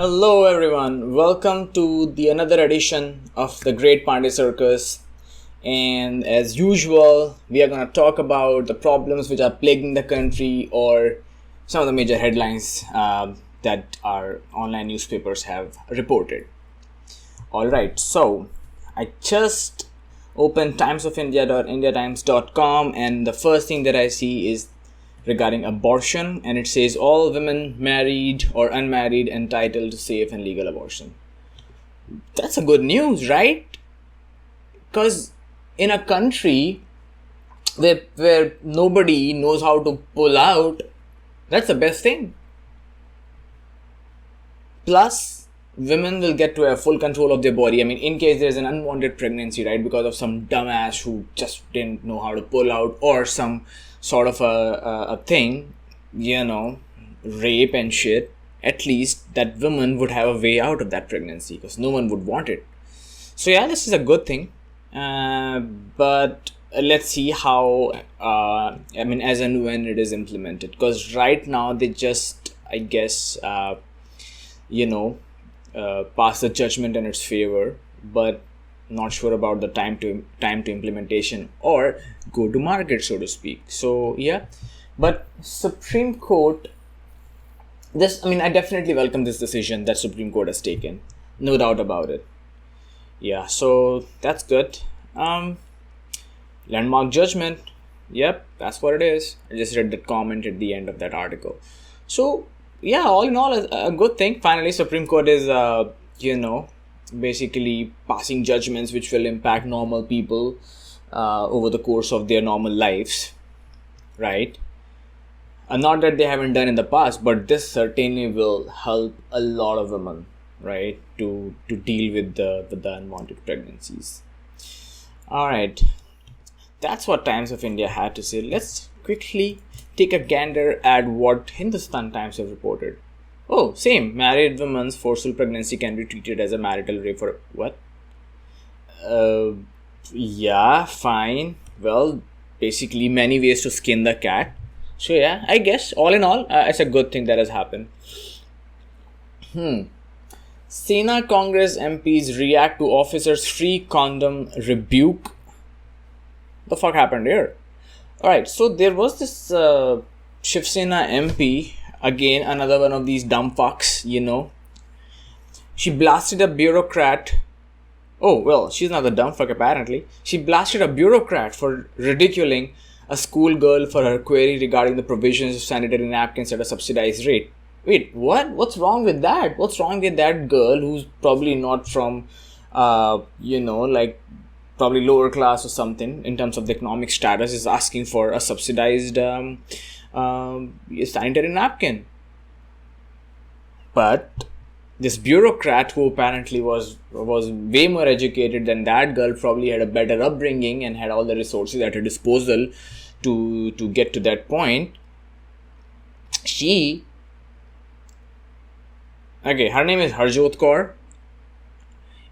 Hello everyone, welcome to the another edition of the Great Pandey Circus. And as usual, we are going to talk about the problems which are plaguing the country or some of the major headlines that our online newspapers have reported. Alright, so I just opened timesofindia.indiatimes.com and the first thing that I see is regarding abortion, and it says all women married or unmarried entitled to safe and legal abortion. That's a good news, right? Because in a country where nobody knows how to pull out, that's the best thing. Plus, women will get to have full control of their body. I mean, in case there's an unwanted pregnancy, right, because of some dumbass who just didn't know how to pull out, or some sort of a thing, rape and shit, at least that woman would have a way out of that pregnancy because no one would want it. So yeah, this is a good thing. But let's see how, as and when it is implemented. Because right now they just, I guess, pass the judgment in its favor, but not sure about the time to implementation or go to market, so to speak. So yeah, but Supreme Court, I definitely welcome this decision that Supreme Court has taken, no doubt about it. Yeah, so that's good. Landmark judgment, yep, that's what it is. I just read the comment at the end of that article. So yeah, all in all, a good thing. Finally, Supreme Court is basically passing judgments which will impact normal people over the course of their normal lives, right? Not that they haven't done in the past, but this certainly will help a lot of women, right, to deal with the unwanted pregnancies. All right, that's what Times of India had to say. Let's quickly take a gander at what Hindustan Times have reported. Oh, same. Married women's forceful pregnancy can be treated as a marital rape for what? Yeah, fine. Well, basically many ways to skin the cat. So yeah, I guess all in all, it's a good thing that has happened. Sena Congress MPs react to officers' free condom rebuke. The fuck happened here? Alright, so there was this Shiv Sena MP, again another one of these dumb fucks, She blasted a bureaucrat. Oh, well, she's not a dumb fuck apparently. She blasted a bureaucrat for ridiculing a schoolgirl for her query regarding the provisions of sanitary napkins at a subsidized rate. Wait, what? What's wrong with that? What's wrong with that girl who's probably not from, probably lower class or something in terms of the economic status, is asking for a subsidized sanitary napkin? But this bureaucrat, who apparently was way more educated than that girl, probably had a better upbringing and had all the resources at her disposal to get to that point. Her name is Harjot Kaur,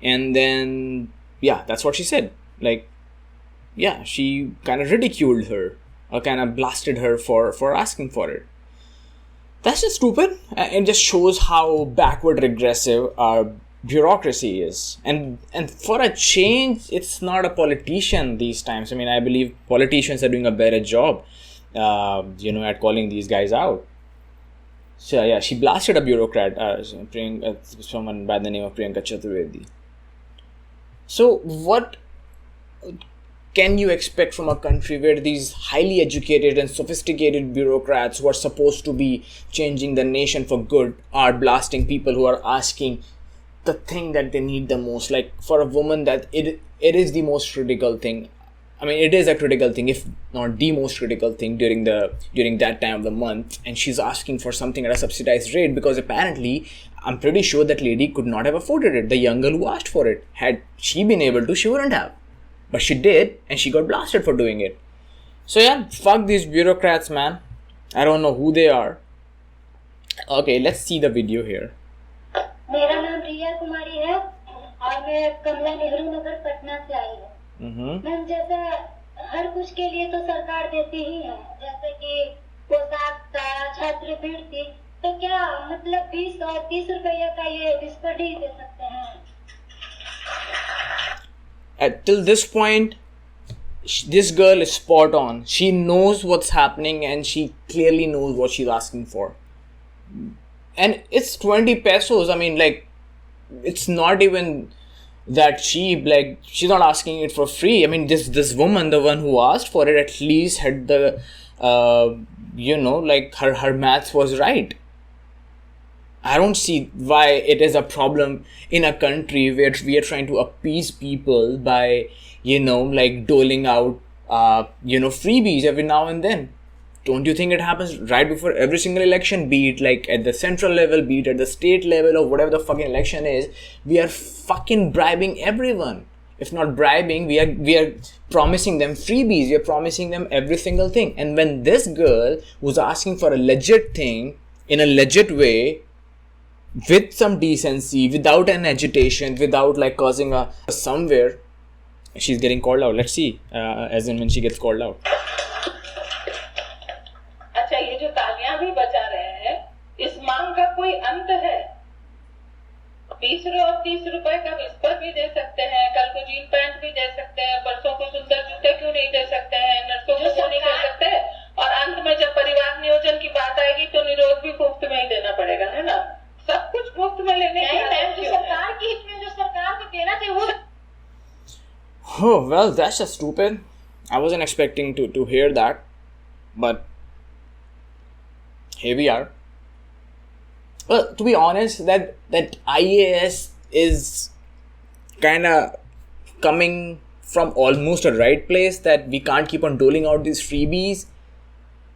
and then yeah, that's what she said. She kind of ridiculed her or kind of blasted her for asking for it. That's just stupid. It just shows how backward regressive our bureaucracy is. And for a change, it's not a politician these times. I believe politicians are doing a better job, at calling these guys out. So yeah, she blasted a bureaucrat, someone by the name of Priyanka Chaturvedi. So what can you expect from a country where these highly educated and sophisticated bureaucrats who are supposed to be changing the nation for good are blasting people who are asking the thing that they need the most? Like, for a woman, that it is the most critical thing. It is a critical thing, if not the most critical thing during that time of the month, and she's asking for something at a subsidized rate because apparently, I'm pretty sure that lady could not have afforded it. The young girl who asked for it, had she been able to, she wouldn't have. But she did, and she got blasted for doing it. So yeah, fuck these bureaucrats, man. I don't know who they are. Okay, let's see the video here. मेरा नाम रिया कुमारी है और मैं कमला नेहरू नगर पटना से आई हूँ। Ma'am, जैसा हर कुछ के लिए तो सरकार देती ही है, जैसे कि पोशाक का, छात्रवृत्ति, तो क्या मतलब 20 और 30 रुपया का ये बिस्कुट ही दे सकते हैं? Till this point, this girl is spot on. She knows what's happening and she clearly knows what she's asking for. And it's 20 pesos. I mean, like, it's not even that cheap. Like, she's not asking it for free. I mean, this woman, the one who asked for it, at least had the, like, her maths was right. I don't see why it is a problem in a country where we are trying to appease people by, like doling out, freebies every now and then. Don't you think it happens right before every single election, be it like at the central level, be it at the state level, or whatever the fucking election is? We are fucking bribing everyone. If not bribing, we are promising them freebies. We are promising them every single thing. And when this girl was asking for a legit thing in a legit way, with some decency, without an agitation, without like causing a somewhere, she's getting called out. Let's see, as in when she gets called out. अच्छा, ये जो तालियां भी बजा रहे हैं, इस मांग का कोई अंत है? 20 और 30 रुपए का बिस्कुट भी दे सकते हैं, कल को जीन पैंट भी दे सकते हैं, परसों को सुंदर जूते क्यों नहीं दे सकते हैं, नर्सों को क्यों नहीं कर सकते? और अंत में जब परिवार नियोजन की बात आएगी तो निरोध भी मुफ्त में ही देना पड़ेगा, है ना? सब कुछ मुफ्त में लेने की जो सरकार की हित में जो सरकार को देना चाहिए वो. Oh well, that's just stupid. I wasn't expecting to hear that, but here we are. Well, to be honest, that IAS is kind of coming from almost a right place, that we can't keep on doling out these freebies.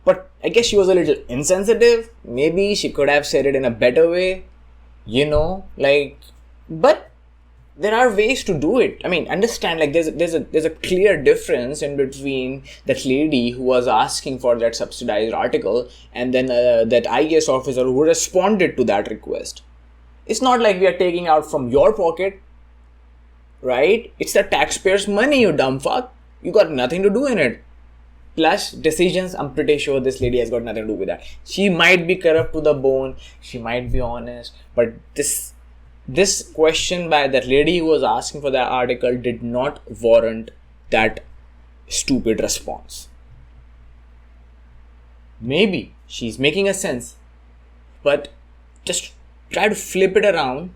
But I guess she was a little insensitive. Maybe she could have said it in a better way, but there are ways to do it. I mean, understand, like there's a clear difference in between that lady who was asking for that subsidized article and then that IAS officer who responded to that request. It's not like we are taking out from your pocket, right? It's the taxpayers' money, you dumb fuck. You got nothing to do in it. Plus, decisions, I'm pretty sure this lady has got nothing to do with that. She might be corrupt to the bone, she might be honest, but this question by that lady who was asking for that article did not warrant that stupid response. Maybe she's making a sense, but just try to flip it around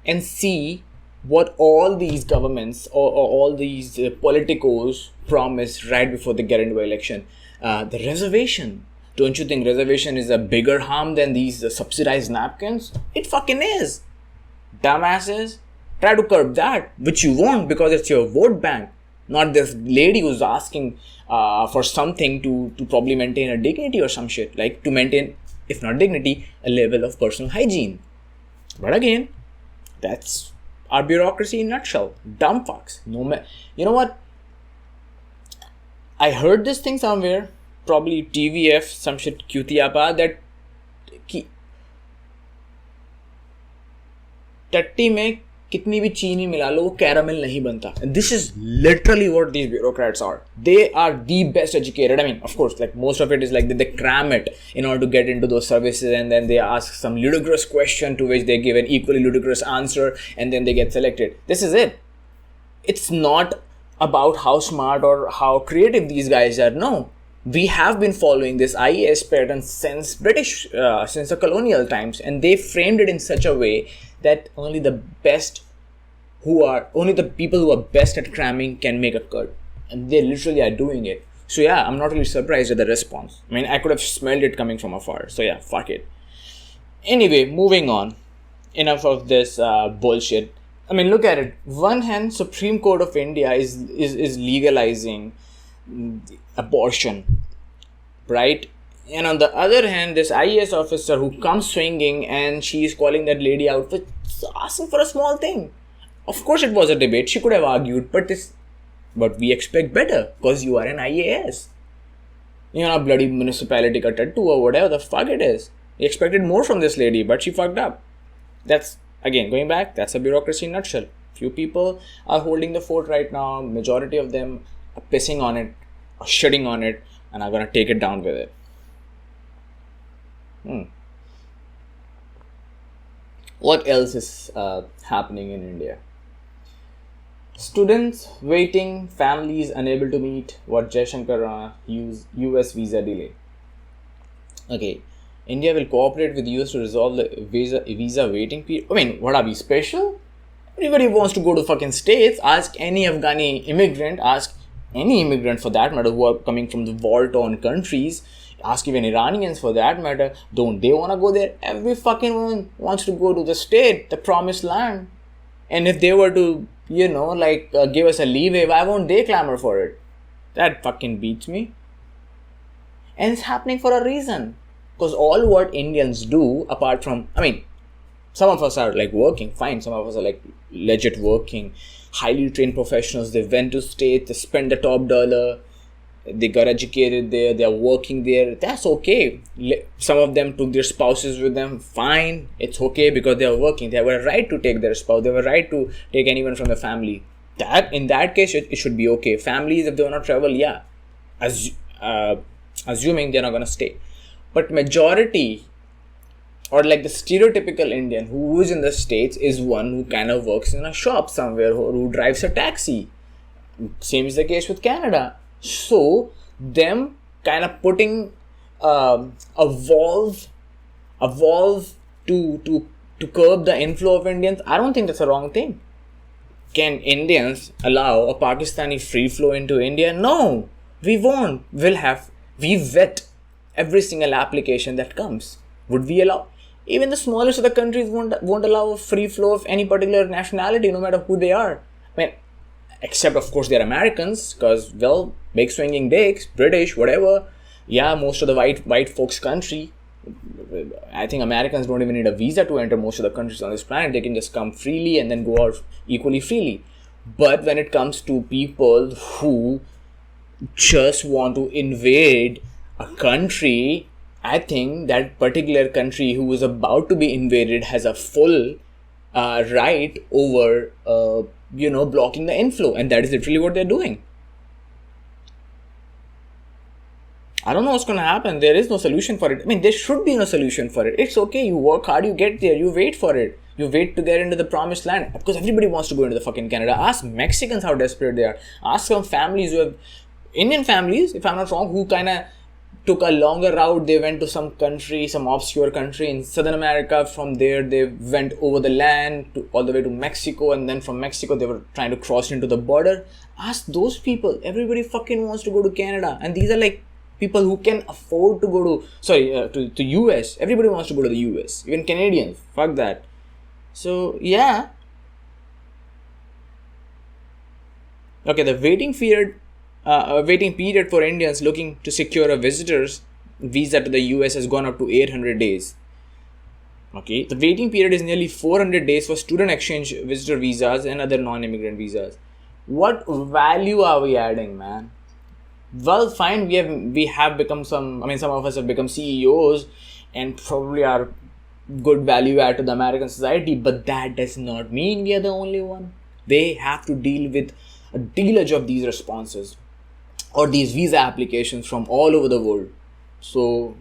and see what all these governments or all these politicos promise right before they get into election. The reservation. Don't you think reservation is a bigger harm than these subsidized napkins? It fucking is. Dumbasses. Try to curb that, which you won't because it's your vote bank. Not this lady who's asking for something to probably maintain a dignity or some shit. Like to maintain, if not dignity, a level of personal hygiene. But again, that's our bureaucracy in a nutshell. Dumb fucks. You know what? I heard this thing somewhere, probably TVF, some shit, Qtiapa, that टट्टी में कितनी भी चीनी मिला लो वो caramel नहीं बनता. This is literally what these bureaucrats are. They are the best educated. I mean, of course, like most of it is like they cram it in order to get into those services, and then they ask some ludicrous question to which they give an equally ludicrous answer, and then they get selected. This is it. It's not about how smart or how creative these guys are. No. We have been following this IAS pattern since since the colonial times, and they framed it in such a way that only the people who are best at cramming can make a cut, and they literally are doing it. So yeah, I'm not really surprised at the response. I mean, I could have smelled it coming from afar. So yeah, fuck it. Anyway, moving on. Enough of this bullshit. I mean, look at it. One hand, Supreme Court of India is legalizing abortion, right? And on the other hand, this IAS officer who comes swinging and she is calling that lady out for asking for a small thing. Of course, it was a debate. She could have argued, but we expect better because you are an IAS. You're not a bloody municipality ka tattoo or whatever the fuck it is. We expected more from this lady, but she fucked up. That's, again, going back, that's a bureaucracy in a nutshell. Few people are holding the fort right now. Majority of them are pissing on it, or shitting on it, and are gonna take it down with it. What else is happening in India? Students waiting, families unable to meet. What Jaishankar US visa delay. Okay, India will cooperate with US to resolve the visa waiting period. I mean, what are we special? Everybody wants to go to fucking states. Ask any Afghani immigrant. Ask any immigrant for that matter who are coming from the war-torn countries. Ask even Iranians for that matter. Don't they want to go there? Every fucking one wants to go to the state, the promised land. And if they were to, give us a leeway, why won't they clamor for it? That fucking beats me. And it's happening for a reason. Because all what Indians do, apart from, some of us are like working, fine. Some of us are like legit working, highly trained professionals. They went to states, they spent the top dollar, they got educated there, they are working there. That's okay. Some of them took their spouses with them, fine. It's okay because they are working. They have a right to take their spouse. They have a right to take anyone from the family. That in that case, it should be okay. Families, if they want to travel, yeah, assuming they're not gonna stay. But majority, or like the stereotypical Indian who is in the States, is one who kind of works in a shop somewhere or who drives a taxi. Same is the case with Canada. So them kind of putting a valve to curb the inflow of Indians, I don't think that's a wrong thing. Can Indians allow a Pakistani free flow into India? No, we won't. We vet every single application that comes. Would we allow? Even the smallest of the countries won't allow a free flow of any particular nationality, no matter who they are. Except of course they're Americans, because big swinging dicks, British, whatever. Yeah, most of the white folks' country. I think Americans don't even need a visa to enter most of the countries on this planet. They can just come freely and then go out equally freely. But when it comes to people who just want to invade a country, I think that particular country who is about to be invaded has a full right over, blocking the inflow. And that is literally what they're doing. I don't know what's going to happen. There is no solution for it. There should be no solution for it. It's okay. You work hard, you get there, you wait for it. You wait to get into the promised land. Because everybody wants to go into the fucking Canada. Ask Mexicans how desperate they are. Ask some families who have, Indian families, if I'm not wrong, who kind of took a longer route. They went to some country, some obscure country in Southern America. From there, they went over the land all the way to Mexico. And then from Mexico, they were trying to cross into the border. Ask those people. Everybody fucking wants to go to Canada. And these are like people who can afford to go to US. Everybody wants to go to the US. Even Canadians. Fuck that. So, yeah. Okay, the waiting period for Indians looking to secure a visitor's visa to the US has gone up to 800 days. Okay, the waiting period is nearly 400 days for student exchange visitor visas and other non-immigrant visas. What value are we adding, man? Well, fine, we have become some of us have become CEOs and probably are good value add to the American society, but that does not mean we are the only one. They have to deal with a deluge of these responses or these visa applications from all over the world. So,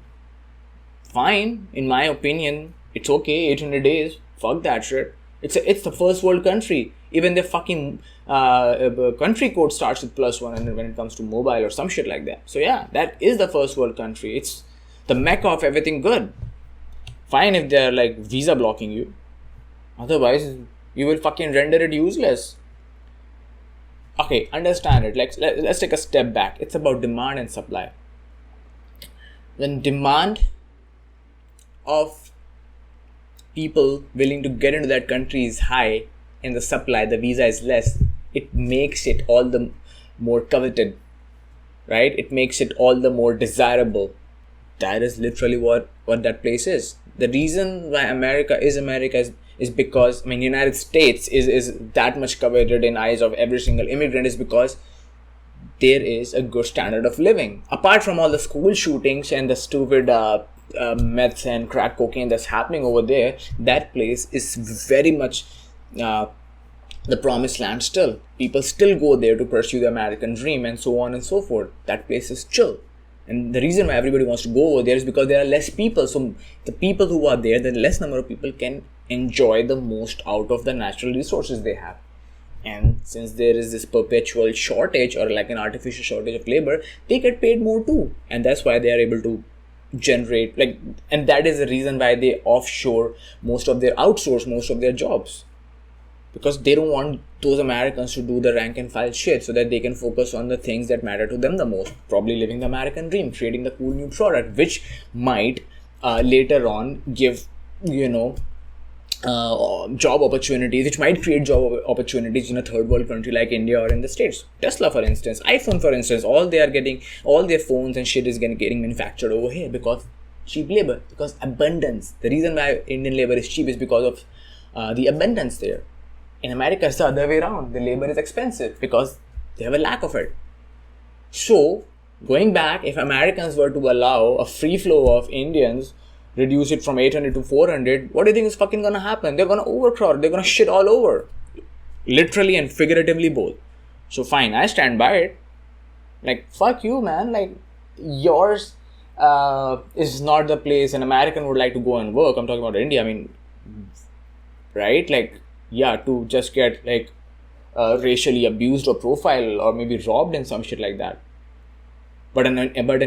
fine, in my opinion, it's okay, 800 days, fuck that shit. It's the first world country. Even their fucking country code starts with +1 and when it comes to mobile or some shit like that. So yeah, that is the first world country. It's the mecca of everything good. Fine if they're like visa blocking you. Otherwise, you will fucking render it useless. Okay, understand it. Let's take a step back. It's about demand and supply. When demand of people willing to get into that country is high and the supply, the visa is less, it makes it all the more coveted, right? It makes it all the more desirable. That is literally what that place is. The reason why America is because, United States is that much coveted in eyes of every single immigrant is because there is a good standard of living. Apart from all the school shootings and the stupid meth and crack cocaine that's happening over there, that place is very much the promised land still. People still go there to pursue the American dream and so on and so forth. That place is chill. And the reason why everybody wants to go over there is because there are less people. So the people who are there, the less number of people can enjoy the most out of the natural resources they have. And since there is this perpetual shortage or like an artificial shortage of labor, they get paid more too. And that's why they are able to generate and that is the reason why they outsource most of their jobs. Because they don't want those Americans to do the rank and file shit so that they can focus on the things that matter to them the most. Probably living the American dream, creating the cool new product, which might later on give, job opportunities, which might create job opportunities in a third world country like India or in the States. Tesla, for instance, iPhone, for instance, all their phones and shit is getting manufactured over here because cheap labor, because abundance. The reason why Indian labor is cheap is because of the abundance there. In America, it's the other way around. The labor is expensive because they have a lack of it. So, going back, if Americans were to allow a free flow of Indians, reduce it from 800 to 400, what do you think is fucking gonna happen? They're gonna overcrowd. They're gonna shit all over. Literally and figuratively both. So fine, I stand by it. Fuck you, man. Yours is not the place an American would like to go and work. I'm talking about India. I mean, right? To just get racially abused or profiled or maybe robbed and some shit like that. But an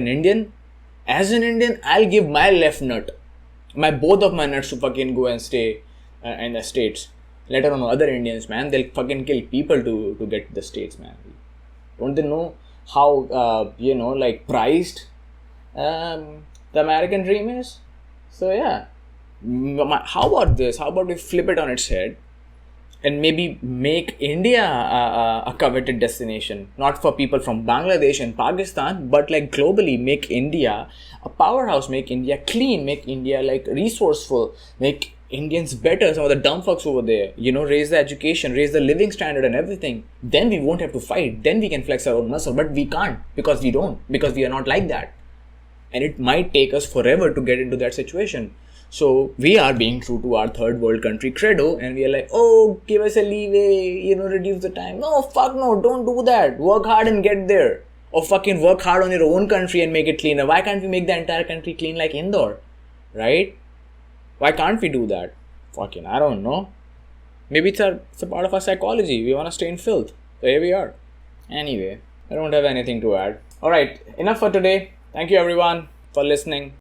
Indian, as an Indian, I'll give my left nut, both of my nuts to fucking go and stay in the States. Let alone other Indians, man. They'll fucking kill people to get to the States, man. Don't they know how, prized the American dream is? So yeah. How about this? How about we flip it on its head and maybe make India a coveted destination, not for people from Bangladesh and Pakistan, but globally, make India a powerhouse, make India clean, make India resourceful, make Indians better, some of the dumb fucks over there, raise the education, raise the living standard and everything. Then we won't have to fight, then we can flex our own muscle, but we can't because we are not like that. And it might take us forever to get into that situation. So we are being true to our third world country credo, and we are oh, give us a leeway, reduce the time. No, fuck no, don't do that. Work hard and get there. Or fucking work hard on your own country and make it cleaner. Why can't we make the entire country clean like Indore? Right? Why can't we do that? Fucking, I don't know. Maybe it's a part of our psychology. We want to stay in filth. So here we are. Anyway, I don't have anything to add. Alright, enough for today. Thank you everyone for listening.